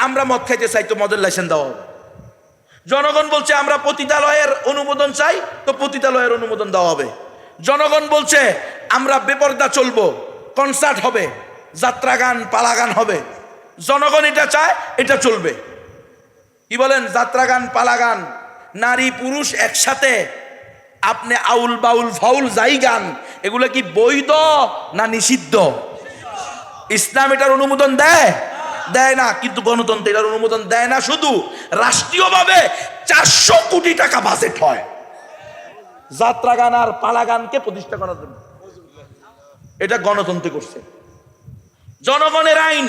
Speaker 1: আমরা মদ খাইতে চাই, তো মদের লাইসেন্স দেওয়া হবে। জনগণ বলছে আমরা পতিতালয়ের অনুমোদন চাই, তো পতিতালয়ের অনুমোদন দেওয়া হবে। জনগণ বলছে আমরা বেপরদা চলবো, কনসার্ট হবে, যাত্রা গান পালা গান হবে। জনগণ এটা চায়, এটা চলবে। কি বলেন? যাত্রা গান পালা গান, নারী পুরুষ একসাথে, আপনি আউল বাউল ফাউল যাই গান, এগুলো কি বৈধ না নিষিদ্ধ? ইসলাম এটার অনুমোদন দেয়? দেয় না। কিন্তু গণতন্ত্র এটার অনুমোদন দেয় না। শুধু রাষ্ট্রীয়ভাবে 400 কোটি টাকা বাজেট হয় যাত্রা গান আর পালা গানকে প্রতিষ্ঠা করার জন্য। এটা গণতন্ত্র করছে। জনগণের আইন,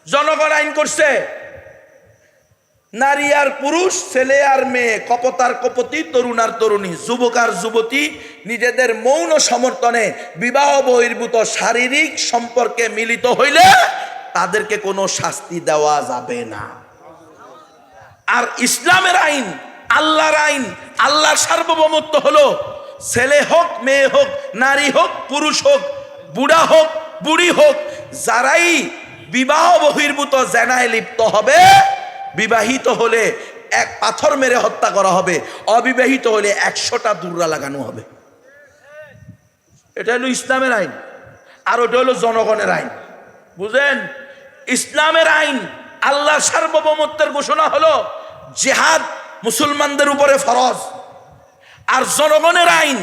Speaker 1: জনগণ আইন করছে। নারী আর পুরুষ, ছেলে আর মেয়ে, কপতার কপতি, তরুণ আর তরুণী, যুবক আর যুবতী নিজেদের মৌন সমর্থনে বিবাহ বহির্ভূত শারীরিক সম্পর্কে মিলিত হইলে তাদেরকে কোনো শাস্তি দেওয়া যাবে না। আর ইসলামের আইন, আল্লাহর আইন, আল্লাহর সার্বভৌমত্ব হলো ছেলে হোক মেয়ে হোক, নারী হোক পুরুষ হোক, বুড়া হোক বুড়ি হোক, যারাই বিবাহ বহির্ভূত জেনায় লিপ্ত হবে, বিবাহিত হলে 1 পাথর মেরে হত্যা করা হবে, অবিবাহিত হলে 100টা দুর্রা লাগানো হবে। এটা হলো ইসলামের আইন। আর ওটা হলো জনগণের আইন। বুঝেন? ইসলামের আইন, আল্লাহ সার্বভৌমত্বের ঘোষণা হলো জিহাদ মুসলমানদের উপরে ফরজ। আর জনগণের আইন,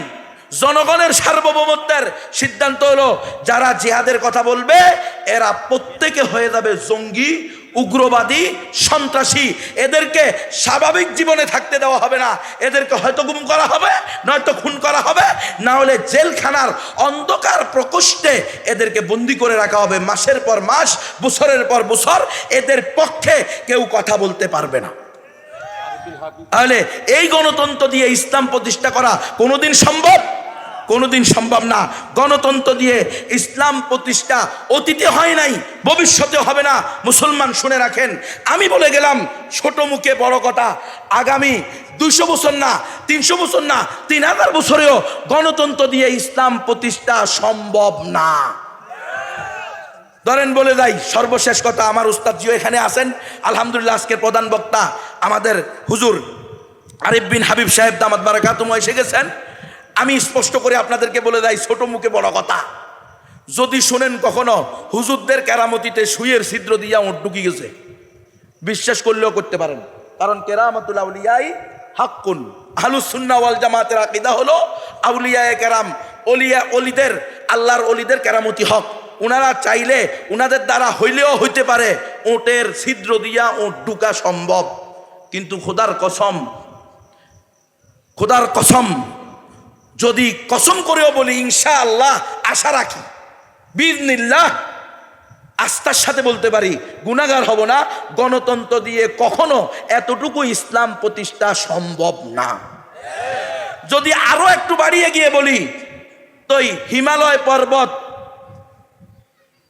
Speaker 1: জনগণের সার্বভৌমত্বের সিদ্ধান্ত হলো যারা জিহাদের কথা বলবে এরা প্রত্যেকে হয়ে যাবে জঙ্গি, উগ্রবাদী, সন্ত্রাসী। এদেরকে স্বাভাবিক জীবনে থাকতে দেওয়া হবে না। এদেরকে হয়তো গুম করা হবে, নয়তো খুন করা হবে, না হলে জেলখানার অন্ধকার প্রকোষ্ঠে এদেরকে বন্দি করে রাখা হবে মাসের পর মাস, বছরের পর বছর। এদের পক্ষে কেউ কথা বলতে পারবে না। তাহলে এই গণতন্ত্র দিয়ে ইসলাম প্রতিষ্ঠা করা কোনোদিন সম্ভব? কোনোদিন সম্ভব না। গণতন্ত্র দিয়ে ইসলাম প্রতিষ্ঠা অতীতে হয় নাই, ভবিষ্যতে হবে না। মুসলমান শুনে রাখেন, আমি বলে গেলাম ছোট মুখে বড় কথা, আগামী 200 বছর না, 300 বছর না, 3000 বছরেও গণতন্ত্র দিয়ে ইসলাম প্রতিষ্ঠা সম্ভব না। ধরেন বলে যাই সর্বশেষ কথা, আমার উস্তাদজিও এখানে আছেন আলহামদুলিল্লাহ। আজকের প্রধান বক্তা আমাদের হুজুর আরিফ বিন হাবিব সাহেব দামাত বারাকাতুহু এসে গেছেন। আমি স্পষ্ট করে আপনাদেরকে বলে যাই, ছোট মুখে বড় কথা, যদি শোনেন কখনো হুজুরদের কেরামতিতে সুইয়ের ছিদ্র দিয়া ওঁট ঢুকি গেছে, বিশ্বাস করলেও করতে পারেন। কারণ কেরামতুল আউলিয়াই হাক্কুন। আহলুস সুন্নাহ ওয়াল জামাতের আকীদা হলো আউলিয়ায়ে কেরাম, অলিদের, আল্লাহর অলিদের কেরামতি হক। ওনারা চাইলে ওনাদের দ্বারা হইলেও হইতে পারে ওটের ছিদ্র দিয়া ওট ঢুকা সম্ভব। কিন্তু খোদার কসম যদি কসম করেও বলি ইনশাআল্লাহ, আশা রাখি বিইজনিল্লাহ, আস্থার সাথে বলতে পারি গুনাহগার হব না। গণতন্ত্র দিয়ে কখনো এতটুকু ইসলাম প্রতিষ্ঠা সম্ভব না। যদি আরো একটু বাড়িয়ে গিয়ে বলি, তো হিমালয় পর্বত,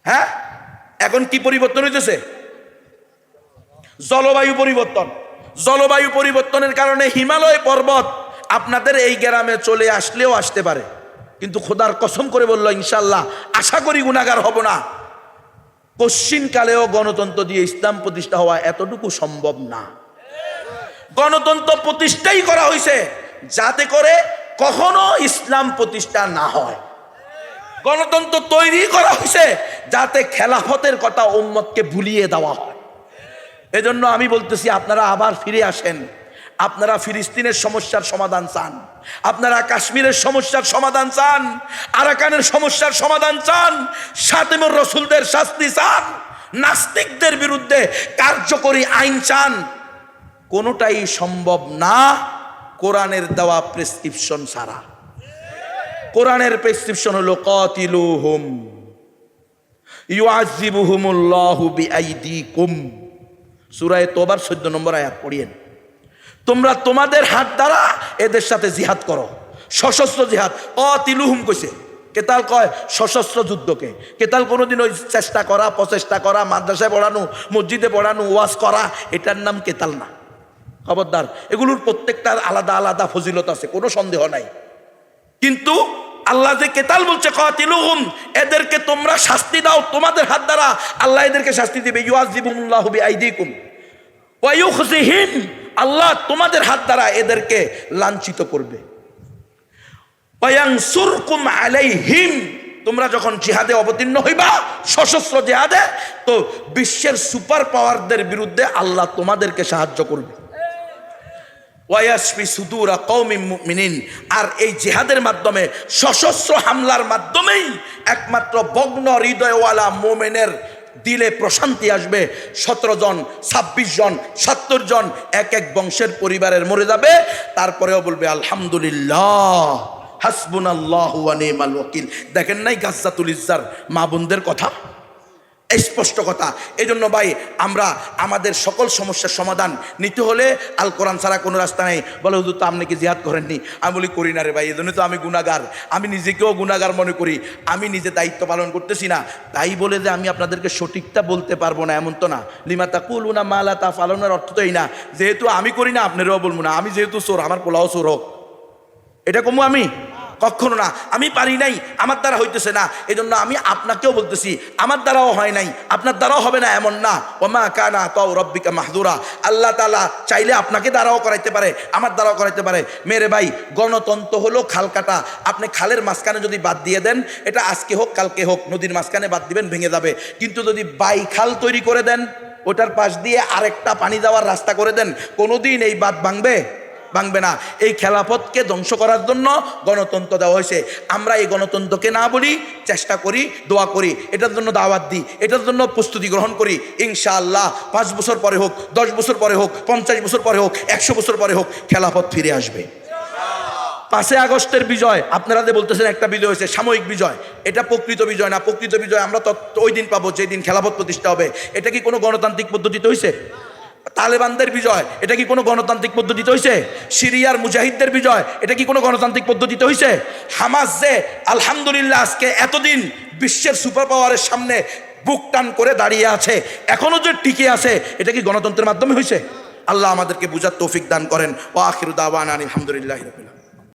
Speaker 1: হ্যাঁ এখন কি পরিবর্তন হইতেছে? জলবায়ু পরিবর্তনের কারণে হিমালয় পর্বত আপনাদের এই গ্রামে চলে আসলেও আসতে পারে। কিন্তু খোদার কসম করে বলল ইনশাআল্লাহ, আশা করি গুনাহগার হব না। কশ্চিনকালেও গণতন্ত্র দিয়ে ইসলাম প্রতিষ্ঠা হওয়া এতটুকু সম্ভব না। গণতন্ত্র প্রতিষ্ঠাই করা হয়েছে যাতে করে কখনো ইসলাম প্রতিষ্ঠা না হয়। গণতন্ত্র তৈরি করা হয়েছে যাতে খেলাফতের কথা উম্মতকে ভুলিয়ে দেওয়া হয়। এজন্য আমি বলতেছি, আপনারা আবার ফিরে আসেন। আপনারা ফিলিস্তিনের সমস্যার সমাধান চান, আপনারা কাশ্মীরের সমস্যার সমাধান চান, আরাকানের সমস্যার সমাধান চান, শাতিমুর রসুলদের শাস্তি চান, নাস্তিকদের বিরুদ্ধে কার্যকরী আইন চান, কোনোটাই সম্ভব না কোরআনের দেওয়া প্রেসক্রিপশন ছাড়া। কোরআনের প্রেসক্রিপশন হলো কাতিলুহুম ইউআযিবুহুমুল্লাহু বিআইদিকুম। সূরা তওবার 14 নম্বর আয়াত পড়িয়েন। তোমরা তোমাদের হাত দ্বারা এদের সাথে জিহাদ করো, সশস্ত্র জিহাদ। কাতিলুহুম কইছে, কেতাল কয় সশস্ত্র যুদ্ধকে। কেতাল কোনোদিন ওই চেষ্টা করা, প্রচেষ্টা করা, মাদ্রাসায় পড়ানো, মসজিদে পড়ানো, ওয়াজ করা, এটার নাম কেতাল না। খবরদার, এগুলোর প্রত্যেকটার আলাদা আলাদা ফজিলত আছে, কোনো সন্দেহ নাই। কিন্তু আল্লাহ যে কেতাল বলছে কাতিলুহুম, এদেরকে তোমরা শাস্তি দাও তোমাদের হাত দ্বারা, আল্লাহ এদেরকে শাস্তি দিবে। ইউআযিবুহুমুল্লাহু বিআইদিকুম ওয়া ইউখজিহিম, আল্লাহ তোমাদের হাত দ্বারা এদেরকে লাঞ্ছিত করবে। ওয়া ইয়ানসুরকুম আলাইহিম, তোমরা যখন জিহাদে অবতীর্ণ হইবা, সশস্ত্র জিহাদে, তো বিশ্বের সুপার পাওয়ারদের বিরুদ্ধে আল্লাহ তোমাদেরকে সাহায্য করবে। ওয়ায়াশফি সুদুরা কওমিন মুমিনিন, আর এই জিহাদের মাধ্যমে, সশস্ত্র হামলার মাধ্যমেই একমাত্র ভগ্ন হৃদয়ওয়ালা মুমিনের দিলে প্রশান্তি আসবে। 17 জন, 26 জন, 70 জন এক এক বংশের পরিবারের মরে যাবে, তারপরেও বলবে আলহামদুলিল্লাহ, হাসবুনাল্লাহু ওয়া নি'মাল ওয়াকিল। দেখেন নাই গাজ্জাতুল ইজ্জার মা বোনদের কথা, স্পষ্ট কথা। এই জন্য ভাই, আমরা আমাদের সকল সমস্যার সমাধান নিতে হলে আল কোরআন ছাড়া কোনো রাস্তা নেই। বলে হুজুর তো আপনি কি জিহাদ করেননি? আমি বলি করি না রে ভাই, এই জন্য তো আমি গুনাহগার, আমি নিজেকেও গুনাহগার মনে করি, আমি নিজে দায়িত্ব পালন করতেছি না। তাই বলে যে আমি আপনাদেরকে সঠিকটা বলতে পারবো না এমন তো না। লিমা তাকুলুনা মা লা তাফআলুনের অর্থ তো এই না, যেহেতু আমি করি না আপনারাও বলবো না। আমি যেহেতু চোর, আমার পোলাও চোর হোক, এটা কমু আমি? কখনো না। আমি পারি নাই, আমার দ্বারা হইতেছে না, এই জন্য আমি আপনাকেও বলতেছি আমার দ্বারাও হয় নাই, আপনার দ্বারাও হবে না এমন না। ওমা কানা তাও রব্বিকা মাহদুরা, আল্লাহ তাআলা চাইলে আপনাকে দ্বারাও করাইতে পারে, আমার দ্বারাও করাইতে পারে। মেরে ভাই, গণতন্ত্র হলো খাল কাটা। আপনি খালের মাঝখানে যদি বাদ দিয়ে দেন, এটা আজকে হোক কালকে হোক, নদীর মাঝখানে বাদ দিবেন, ভেঙে যাবে। কিন্তু যদি বাই খাল তৈরি করে দেন, ওটার পাশ দিয়ে আরেকটা পানি যাওয়ার রাস্তা করে দেন, কোনোদিন এই বাঁধ ভাঙবে? ভাঙবে না। এই খেলাফতকে ধ্বংস করার জন্য গণতন্ত্র দেওয়া হয়েছে। আমরা এই গণতন্ত্রকে না বলি, চেষ্টা করি, দোয়া করি, এটার জন্য দাওয়াত দিই, এটার জন্য প্রস্তুতি গ্রহণ করি। ইনশাআল্লাহ 5 বছর পরে হোক, 10 বছর পরে হোক, 50 বছর পরে হোক, 100 বছর পরে হোক, খেলাফত ফিরে আসবে। 5 আগস্টের বিজয়, আপনারা যে বলতেছেন একটা বিজয় হয়েছে, সাময়িক বিজয়, এটা প্রকৃত বিজয় না। প্রকৃত বিজয় আমরা ওই দিন পাবো যেদিন খেলাফত প্রতিষ্ঠা হবে। এটা কি কোনো গণতান্ত্রিক পদ্ধতিতে হয়েছে? তালেবানদের বিজয়, এটা কি কোনো গণতান্ত্রিক পদ্ধতিতে হয়েছে? সিরিয়ার মুজাহিদদের বিজয়, এটা কি কোনো গণতান্ত্রিক পদ্ধতিতে হয়েছে? হামাস যে আলহামদুলিল্লাহ আজকে এতদিন বিশ্বের সুপার পাওয়ারের সামনে বুক টান করে দাঁড়িয়ে আছে, এখনো যে টিকে আছে, এটা কি গণতন্ত্রের মাধ্যমে হয়েছে? আল্লাহ আমাদেরকে বুঝার তৌফিক দান করেন। ওয়া আখিরু দাওয়ানা আলহামদুলিল্লাহি রাব্বিল আলামিন।